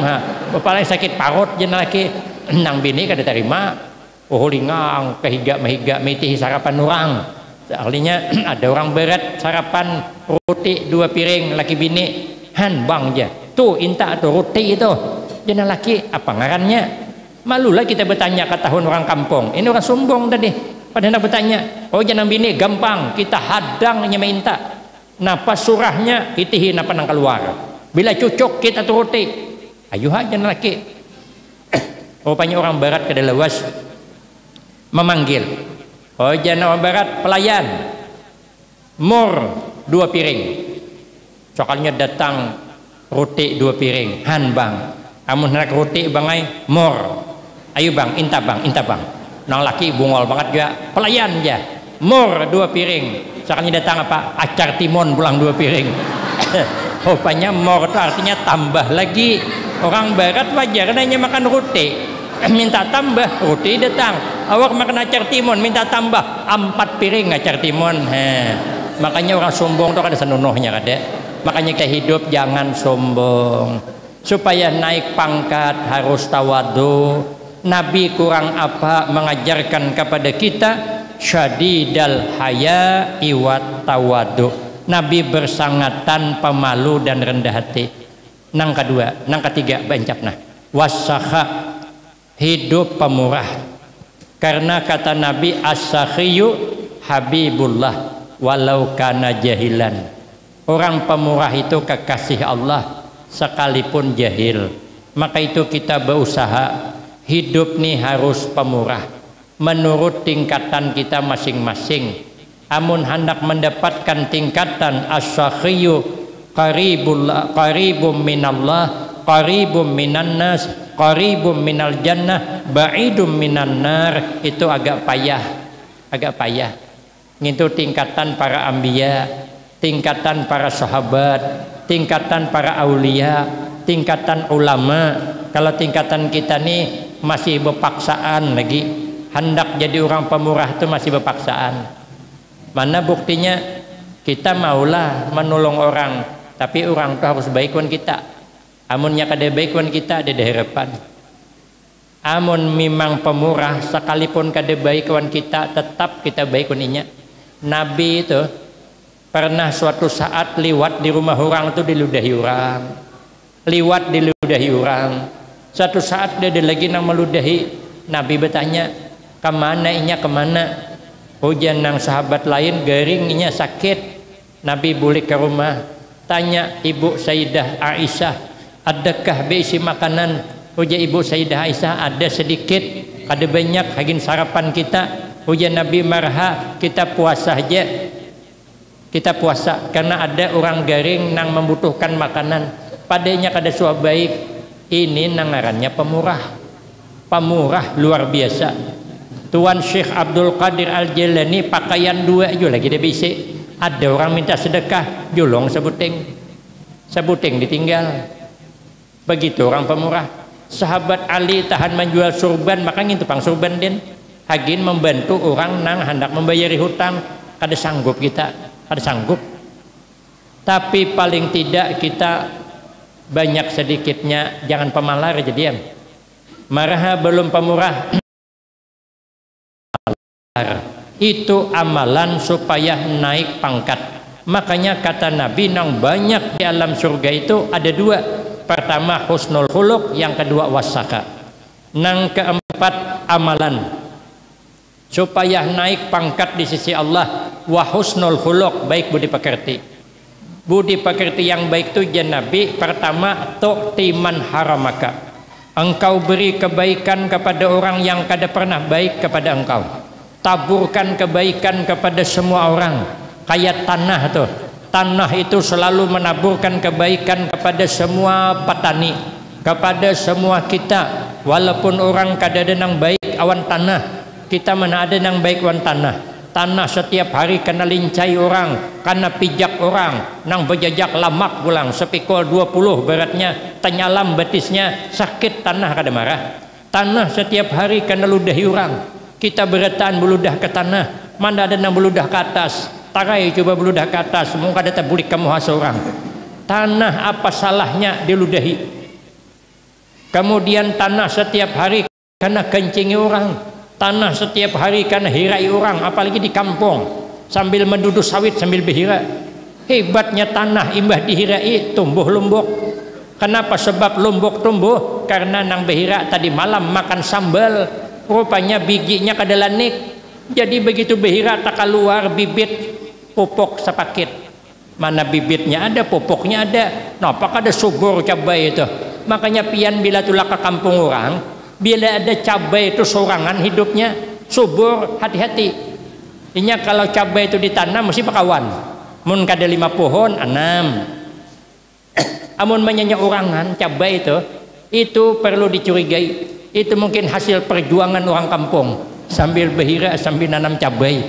bapak sakit parut jenang laki nang bini kada terima oh lingang kehiga mahiga mitihi sarapan orang artinya ada orang berat sarapan roti 2 piring laki bini bang aja tuh inta tuh roti itu jenang laki apa ngarannya malulah kita bertanya ke tahun orang kampung ini orang sombong tadi pada nak bertanya oh jenang bini gampang kita hadang hanya minta napa surahnya itihi napa nang keluar bila cucuk kita turuti ayo aja laki rupanya orang barat kada lewas memanggil oh jenang orang barat pelayan mur 2 piring sokalnya datang roti 2 piring bang amun nak roti bangai mur ayo bang inta bang nang laki bungol banget juga pelayan aja mur 2 piring soalnya datang apa acar timun pulang 2 piring rupanya mur itu artinya tambah lagi orang barat wajar hanya makan roti minta tambah roti datang awak makan acar timun minta tambah 4 piring acar timun makanya orang sombong tuh ada senunuhnya kada makanya ke hidup jangan sombong supaya naik pangkat harus tawadu. Nabi kurang apa mengajarkan kepada kita syadidal haya iwat tawadu. Nabi bersangatan pemalu dan rendah hati. Nang kedua, nang ketiga bancapna wasakha hidup pemurah. Karena kata Nabi as-sakhiyu habibullah walau kana jahilan. Orang pemurah itu kekasih Allah sekalipun jahil. Maka itu kita berusaha hidup nih harus pemurah menurut tingkatan kita masing-masing. Amun hendak mendapatkan tingkatan as-sakhiyu qaribum minallah qaribum minan nas qaribum minal jannah ba'idum minan nar, itu agak payah itu tingkatan para anbiya, tingkatan para sahabat, tingkatan para aulia, tingkatan ulama. Kalau tingkatan kita nih masih berpaksaan lagi, hendak jadi orang pemurah itu masih berpaksaan. Mana buktinya? Kita maulah menolong orang, tapi orang itu harus baikkan kita. Amunnya kada baikkan kita ada harapan. Amun memang pemurah sekalipun kada baikkan kita, tetap kita baikkan inya. Nabi itu pernah suatu saat liwat di rumah orang itu diludahi orang. Liwat diludahi orang. Suatu saat dia lagi nang meludahi, Nabi bertanya, kemana inya kemana? Hujan nang sahabat lain garing inya sakit. Nabi balik ke rumah, tanya ibu Sayyidah Aisyah, adakah beisi makanan? ujar ibu Sayyidah Aisyah, ada sedikit, ada banyak hagin sarapan kita. Ujar Nabi, marha kita puasa aja. Kita puasa karena ada orang garing nang membutuhkan makanan. Padanya kada suah baik. Ini nangarannya pemurah. Pemurah luar biasa. Tuan Syekh Abdul Qadir Al-Jilani pakaian dua juga lagi dia bisik. Ada orang minta sedekah, julong sebuting. Sebuting ditinggal. Begitu orang pemurah. Sahabat Ali tahan menjual surban, makanya itu pang surban din. Hagin membantu orang nang hendak membayari hutang. Kada sanggup kita, kada sanggup. Tapi paling tidak kita banyak sedikitnya jangan pemalar aja diam. Marah belum pemurah. Itu amalan supaya naik pangkat. Makanya kata Nabi, nang banyak di alam surga itu ada dua. Pertama husnul khuluq, yang kedua wasaka. Nang keempat amalan supaya naik pangkat di sisi Allah. Wa husnul khuluq, baik budi pekerti. Budi pekerti yang baik itu ya Nabi, pertama tu'timan haramaka. Engkau beri kebaikan kepada orang yang kada pernah baik kepada engkau. Taburkan kebaikan kepada semua orang. Kayak tanah tuh, tanah itu selalu menaburkan kebaikan kepada semua petani, kepada semua kita. Walaupun orang kada ada nang baik awan tanah, kita mana ada nang baik awan tanah. Tanah setiap hari kena lincai orang, kena pijak orang, nang berjajak lamak pulang sepikul 20 beratnya, tenyalam betisnya, sakit tanah kada marah. Tanah setiap hari kena ludahi orang, kita beretan beludah ke tanah, mana ada nang beludah ke atas. Tarai coba beludah ke atas, muka ada bulik kamu hasa orang. Tanah apa salahnya diludahi? Kemudian tanah setiap hari karena kencingi orang, tanah setiap hari karena hirai orang, apalagi di kampung sambil menduduk sawit sambil berhira. Hebatnya tanah imbah dihirai tumbuh lumbuk. Kenapa? Sebab lumbuk tumbuh karena nang berhira tadi malam makan sambal, rupanya bijinya kada lanik. Jadi begitu berhira tak keluar bibit pupuk sepakit. Mana bibitnya ada, pupuknya ada. Nampak ada subur cabai itu. Makanya pian bila tulah ke kampung orang, bila ada cabai itu sorangan hidupnya subur, hati-hati. Inya kalau cabai itu ditanam mesti pakawan. Mun kada 5 pohon 6. Amun menyanyi orangan cabai itu perlu dicurigai. Itu mungkin hasil perjuangan orang kampung sambil berhira sambil nanam cabai.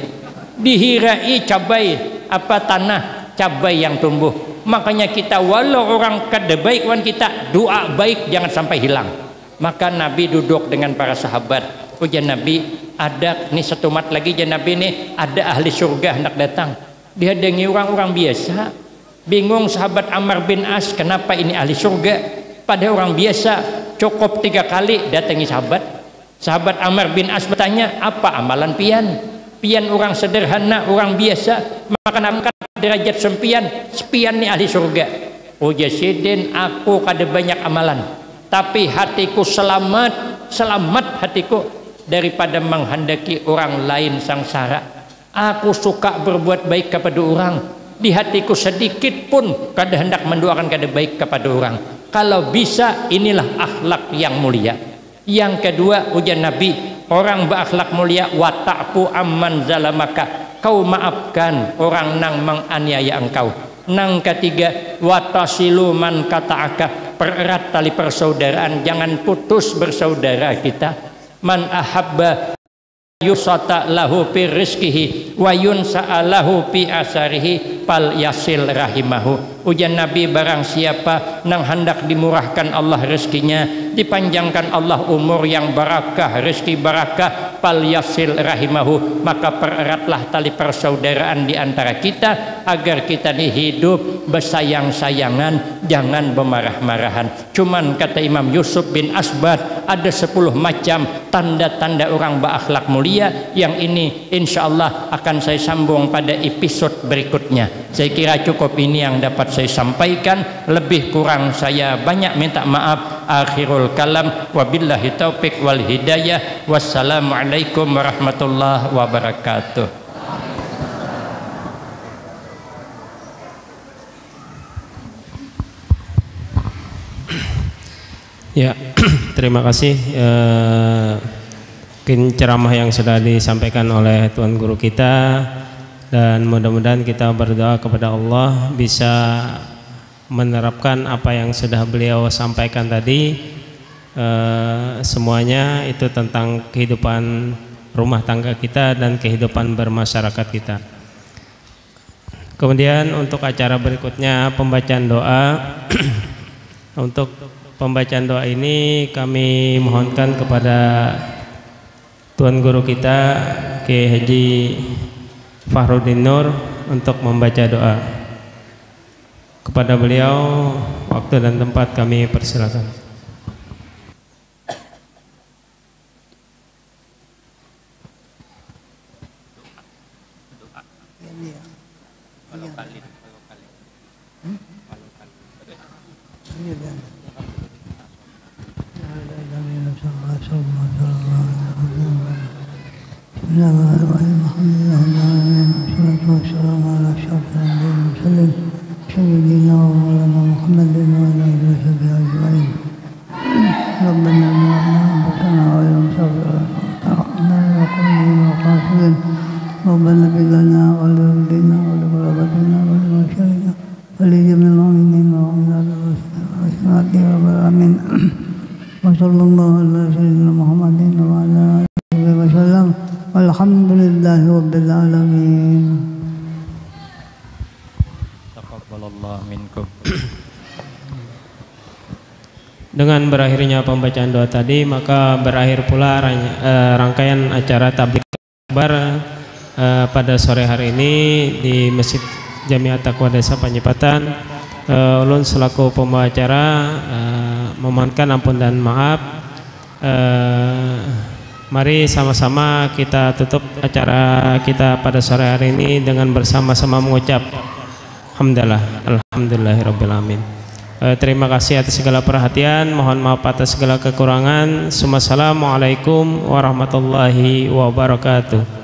Dihirai cabai apa tanah cabai yang tumbuh. Makanya kita walau orang kada baik wan kita doa baik jangan sampai hilang. Maka Nabi duduk dengan para sahabat. Ujar Nabi, ada nih satu mat lagi jan Nabi nih, ada ahli surga hendak datang. Dihadangi orang-orang biasa. Bingung sahabat Amr bin As, kenapa ini ahli surga? Pada orang biasa cukup 3 kali datangi sahabat. Sahabat Amr bin As bertanya, apa amalan pian? Pian orang sederhana, orang biasa, maka angkat derajat sempian ni ahli surga. Ujar Sidin, aku kada banyak amalan, tapi hatiku selamat hatiku daripada menghendaki orang lain sangsara. Aku suka berbuat baik kepada orang. Di hatiku sedikit pun kada hendak mendoakan kada baik kepada orang. Kalau bisa, inilah akhlak yang mulia. Yang kedua, ujar Nabi, orang berakhlak mulia, wa ta'fu amman zalamaka, kau maafkan orang nang menganiaya engkau. Nang ketiga, wa tasilu man kata'aka, pererat tali persaudaraan, jangan putus bersaudara kita. Man ahabba yusata lahu fi rizkihi wa yunsa'alahu fi asarihi fal yasil rahimahu. Ujian Nabi, barang siapa nang hendak dimurahkan Allah rezekinya, dipanjangkan Allah umur yang barakah, rezeki barakah, fal yasil rahimahu, maka pereratlah tali persaudaraan di antara kita agar kita hidup bersayang-sayangan, jangan bermarah-marahan. Cuman kata Imam Yusuf bin Asbad, ada 10 macam tanda-tanda orang berakhlak mulia. Yang ini insya Allah akan saya sambung pada episode berikutnya. Saya kira cukup ini yang dapat saya sampaikan, lebih kurang saya banyak minta maaf. Akhirul kalam, wabillahi taufiq wal hidayah. Wassalamualaikum warahmatullahi wabarakatuh. Ya, terima kasih ceramah yang sudah disampaikan oleh Tuan Guru kita, dan mudah-mudahan kita berdoa kepada Allah bisa menerapkan apa yang sudah beliau sampaikan tadi. Semuanya itu tentang kehidupan rumah tangga kita dan kehidupan bermasyarakat kita. Kemudian untuk acara berikutnya pembacaan doa. Untuk pembacaan doa ini kami mohonkan kepada Tuan Guru kita Kiai Haji Fahrudin Nur untuk membaca doa. Kepada beliau waktu dan tempat kami persilakan. Dengan berakhirnya pembacaan doa tadi, maka berakhir pula rangkaian acara tabligh akbar pada sore hari ini di Masjid Jamiah Taqwa Desa Panyipatan. Ulun selaku pembawa acara memohonkan ampun dan maaf. Mari sama-sama kita tutup acara kita pada sore hari ini dengan bersama-sama mengucap alhamdulillahirabbil alamin. Terima kasih atas segala perhatian, mohon maaf atas segala kekurangan. Assalamualaikum warahmatullahi wabarakatuh.